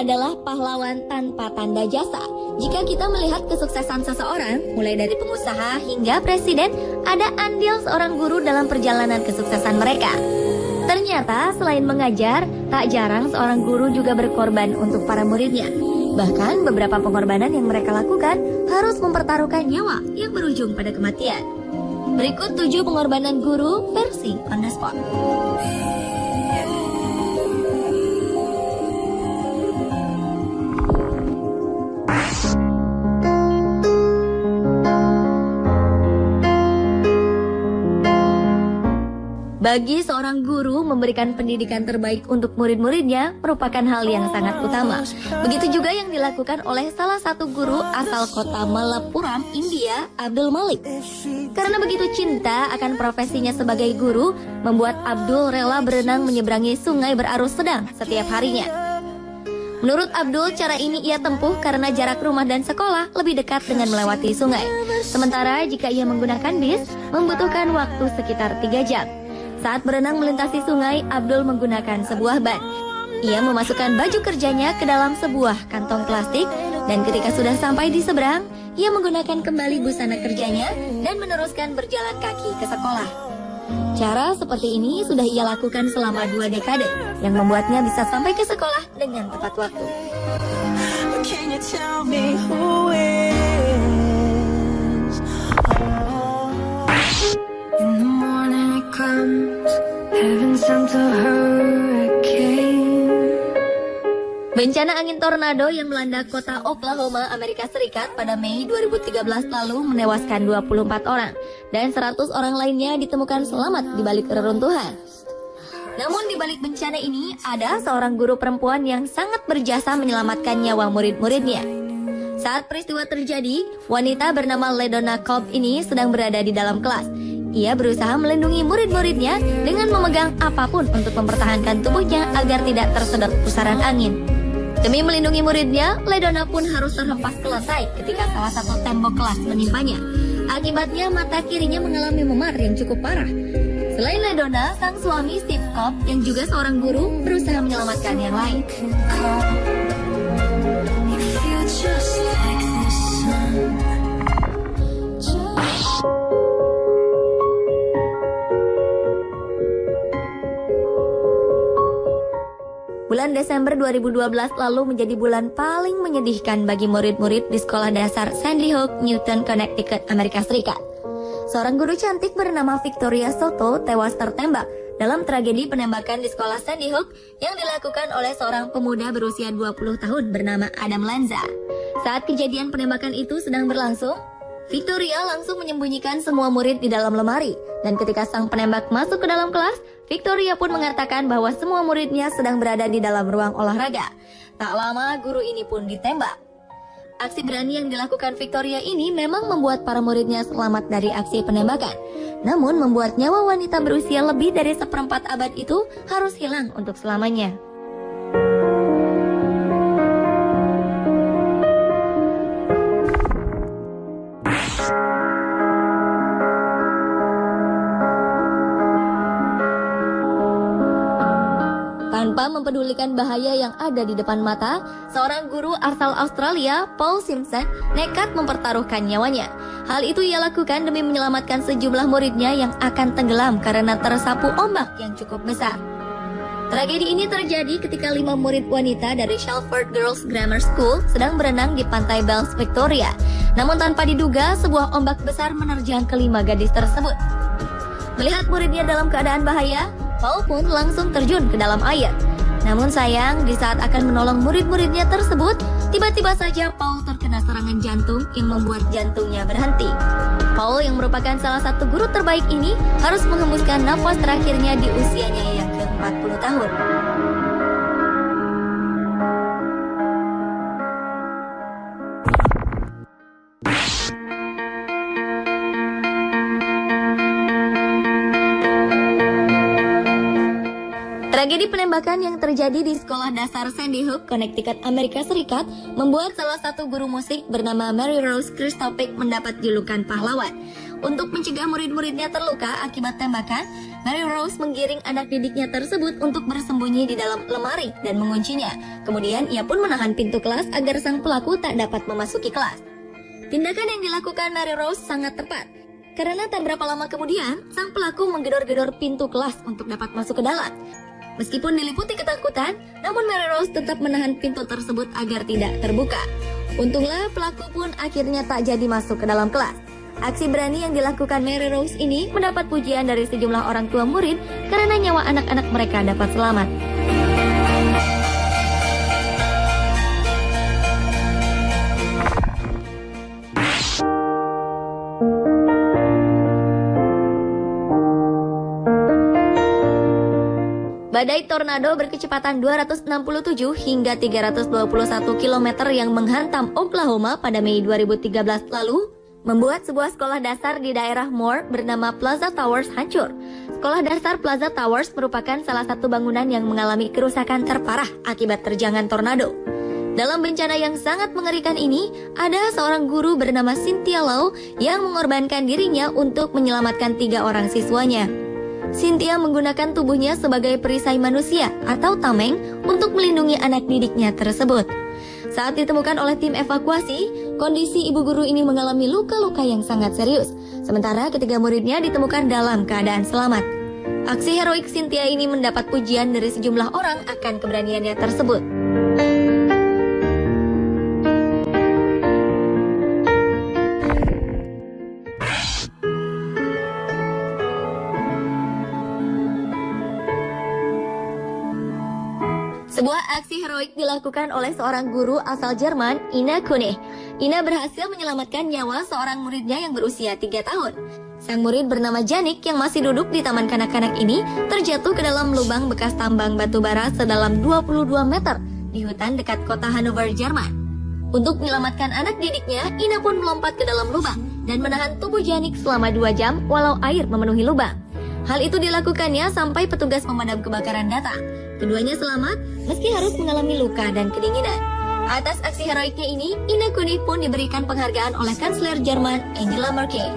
adalah pahlawan tanpa tanda jasa. Jika kita melihat kesuksesan seseorang, mulai dari pengusaha hingga presiden, ada andil seorang guru dalam perjalanan kesuksesan mereka. Ternyata selain mengajar, tak jarang seorang guru juga berkorban untuk para muridnya. Bahkan beberapa pengorbanan yang mereka lakukan harus mempertaruhkan nyawa yang berujung pada kematian. Berikut 7 pengorbanan guru versi on the spot. Bagi seorang guru, memberikan pendidikan terbaik untuk murid-muridnya merupakan hal yang sangat utama. Begitu juga yang dilakukan oleh salah satu guru asal kota Malappuram, India, Abdul Malik. Karena begitu cinta akan profesinya sebagai guru, membuat Abdul rela berenang menyeberangi sungai berarus sedang setiap harinya. Menurut Abdul, cara ini ia tempuh karena jarak rumah dan sekolah lebih dekat dengan melewati sungai. Sementara jika ia menggunakan bis, membutuhkan waktu sekitar 3 jam. Saat berenang melintasi sungai, Abdul menggunakan sebuah ban. Ia memasukkan baju kerjanya ke dalam sebuah kantong plastik, dan ketika sudah sampai di seberang, ia menggunakan kembali busana kerjanya dan meneruskan berjalan kaki ke sekolah. Cara seperti ini sudah ia lakukan selama 2 dekade, yang membuatnya bisa sampai ke sekolah dengan tepat waktu. Bencana angin tornado yang melanda kota Oklahoma, Amerika Serikat pada Mei 2013 lalu menewaskan 24 orang dan 100 orang lainnya ditemukan selamat di balik reruntuhan. Namun di balik bencana ini ada seorang guru perempuan yang sangat berjasa menyelamatkan nyawa murid-muridnya. Saat peristiwa terjadi, wanita bernama LaDonna Cobb ini sedang berada di dalam kelas. Ia berusaha melindungi murid-muridnya dengan memegang apapun untuk mempertahankan tubuhnya agar tidak tersedot pusaran angin. Demi melindungi muridnya, LaDonna pun harus terhempas ke lantai ketika salah satu tembok kelas menimpanya. Akibatnya mata kirinya mengalami memar yang cukup parah. Selain LaDonna, sang suami Steve Cobb yang juga seorang guru berusaha menyelamatkan yang lain. Bulan Desember 2012 lalu menjadi bulan paling menyedihkan bagi murid-murid di sekolah dasar Sandy Hook, Newton, Connecticut, Amerika Serikat. Seorang guru cantik bernama Victoria Soto tewas tertembak dalam tragedi penembakan di sekolah Sandy Hook yang dilakukan oleh seorang pemuda berusia 20 tahun bernama Adam Lanza. Saat kejadian penembakan itu sedang berlangsung, Victoria langsung menyembunyikan semua murid di dalam lemari, dan ketika sang penembak masuk ke dalam kelas, Victoria pun mengatakan bahwa semua muridnya sedang berada di dalam ruang olahraga. Tak lama guru ini pun ditembak. Aksi berani yang dilakukan Victoria ini memang membuat para muridnya selamat dari aksi penembakan. Namun membuat nyawa wanita berusia lebih dari 1/4 abad itu harus hilang untuk selamanya. Tanpa mempedulikan bahaya yang ada di depan mata, seorang guru asal Australia, Paul Simpson, nekat mempertaruhkan nyawanya. Hal itu ia lakukan demi menyelamatkan sejumlah muridnya yang akan tenggelam karena tersapu ombak yang cukup besar. Tragedi ini terjadi ketika 5 murid wanita dari Shelford Girls Grammar School sedang berenang di pantai Bells, Victoria. Namun tanpa diduga, sebuah ombak besar menerjang ke-5 gadis tersebut. Melihat muridnya dalam keadaan bahaya, Paul pun langsung terjun ke dalam air. Namun sayang, di saat akan menolong murid-muridnya tersebut, tiba-tiba saja Paul terkena serangan jantung yang membuat jantungnya berhenti. Paul yang merupakan salah satu guru terbaik ini harus menghembuskan nafas terakhirnya di usianya yang ke-40 tahun. Tragedi penembakan yang terjadi di sekolah dasar Sandy Hook, Connecticut, Amerika Serikat membuat salah satu guru musik bernama Mary Rose Christopic mendapat julukan pahlawan. Untuk mencegah murid-muridnya terluka akibat tembakan, Mary Rose menggiring anak didiknya tersebut untuk bersembunyi di dalam lemari dan menguncinya. Kemudian ia pun menahan pintu kelas agar sang pelaku tak dapat memasuki kelas. Tindakan yang dilakukan Mary Rose sangat tepat, karena tak berapa lama kemudian, sang pelaku menggedor-gedor pintu kelas untuk dapat masuk ke dalam. Meskipun diliputi ketakutan, namun Mary Rose tetap menahan pintu tersebut agar tidak terbuka. Untunglah pelaku pun akhirnya tak jadi masuk ke dalam kelas. Aksi berani yang dilakukan Mary Rose ini mendapat pujian dari sejumlah orang tua murid karena nyawa anak-anak mereka dapat selamat. Badai tornado berkecepatan 267 hingga 321 km yang menghantam Oklahoma pada Mei 2013 lalu membuat sebuah sekolah dasar di daerah Moore bernama Plaza Towers hancur. Sekolah dasar Plaza Towers merupakan salah satu bangunan yang mengalami kerusakan terparah akibat terjangan tornado. Dalam bencana yang sangat mengerikan ini, ada seorang guru bernama Cynthia Lau yang mengorbankan dirinya untuk menyelamatkan 3 orang siswanya. Cynthia menggunakan tubuhnya sebagai perisai manusia atau tameng untuk melindungi anak didiknya tersebut. Saat ditemukan oleh tim evakuasi, kondisi ibu guru ini mengalami luka-luka yang sangat serius. Sementara ketiga muridnya ditemukan dalam keadaan selamat. Aksi heroik Cynthia ini mendapat pujian dari sejumlah orang akan keberaniannya tersebut. Sebuah aksi heroik dilakukan oleh seorang guru asal Jerman, Ina Kuhne. Ina berhasil menyelamatkan nyawa seorang muridnya yang berusia 3 tahun. Sang murid bernama Janik yang masih duduk di taman kanak-kanak ini terjatuh ke dalam lubang bekas tambang batu bara sedalam 22 meter di hutan dekat kota Hannover, Jerman. Untuk menyelamatkan anak didiknya, Ina pun melompat ke dalam lubang dan menahan tubuh Janik selama 2 jam walau air memenuhi lubang. Hal itu dilakukannya sampai petugas pemadam kebakaran datang. Keduanya selamat meski harus mengalami luka dan kedinginan. Atas aksi heroiknya ini, Ina Kuhne pun diberikan penghargaan oleh Kanselir Jerman Angela Merkel.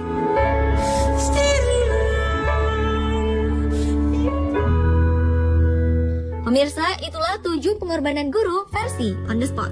Pemirsa, itulah 7 pengorbanan guru versi On The Spot.